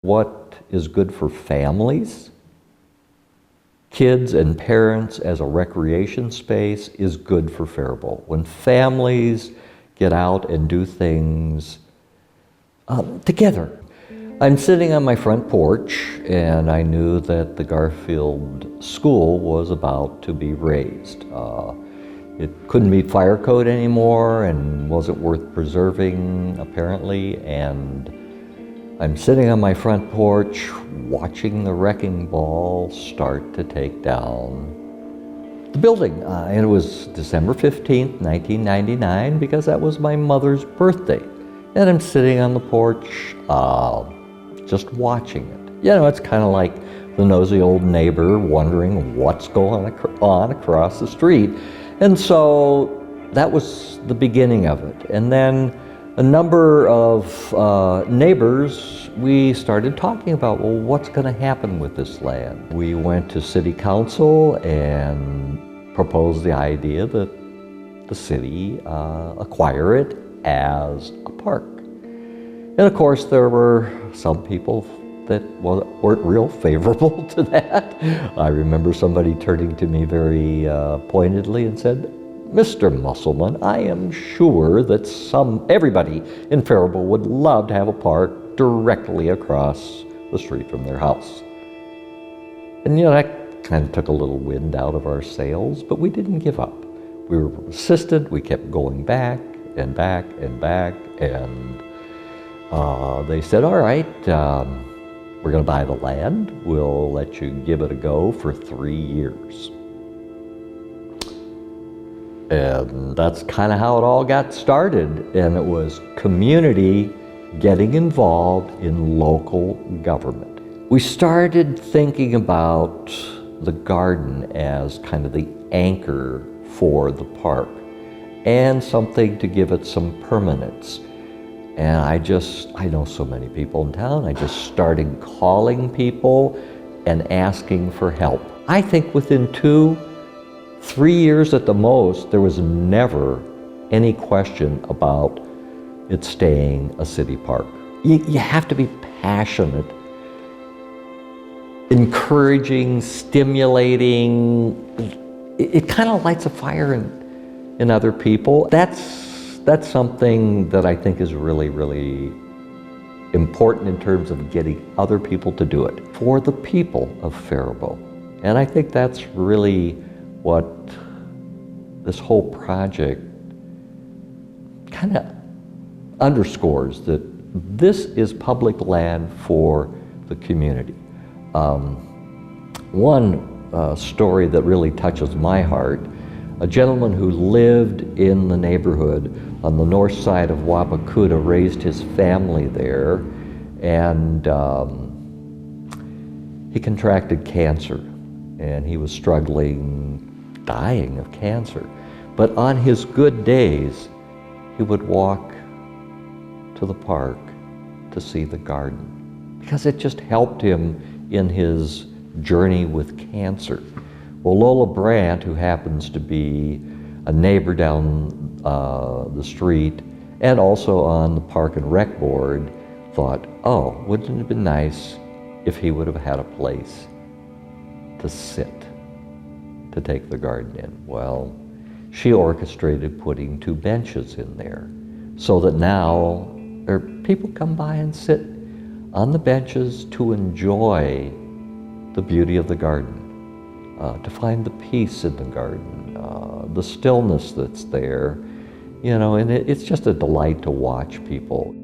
What is good for families, kids and parents as a recreation space is good for Faribault. When families get out and do things together. I'm sitting on my front porch and I knew that the Garfield school was about to be razed. It couldn't meet fire code anymore and wasn't worth preserving apparently, and I'm sitting on my front porch watching the wrecking ball start to take down the building. And it was December 15th, 1999, because that was my mother's birthday. And I'm sitting on the porch just watching it. You know, it's kind of like the nosy old neighbor wondering what's going on across the street. And so that was the beginning of it. And then a number of neighbors, we started talking about, well, what's going to happen with this land? We went to city council and proposed the idea that the city acquire it as a park. And of course, there were some people that weren't real favorable to that. I remember somebody turning to me very pointedly and said, Mr. Musselman, I am sure that everybody in Faribault would love to have a park directly across the street from their house. And you know, that kind of took a little wind out of our sails, but we didn't give up. We were persistent, we kept going back and back and back, and they said, all right, we're gonna buy the land, we'll let you give it a go for 3 years. And that's kind of how it all got started. And it was community getting involved in local government. We started thinking about the garden as kind of the anchor for the park and something to give it some permanence. And I know so many people in town, I just started calling people and asking for help. I think within 2-3 years at the most, there was never any question about it staying a city park. You have to be passionate, encouraging, stimulating. It kind of lights a fire in other people. That's something that I think is really, really important in terms of getting other people to do it for the people of Faribault. And I think that's really what this whole project kind of underscores, that this is public land for the community. One story that really touches my heart, a gentleman who lived in the neighborhood on the north side of Wapakuta raised his family there, and he contracted cancer, and he was struggling, dying of cancer. But on his good days, he would walk to the park to see the garden because it just helped him in his journey with cancer. Well, Lola Brandt, who happens to be a neighbor down the street and also on the Park and Rec Board, thought, oh, wouldn't it have been nice if he would have had a place to sit, to take the garden in? Well, she orchestrated putting 2 benches in there so that now people come by and sit on the benches to enjoy the beauty of the garden, to find the peace in the garden, the stillness that's there, you know, and it's just a delight to watch people.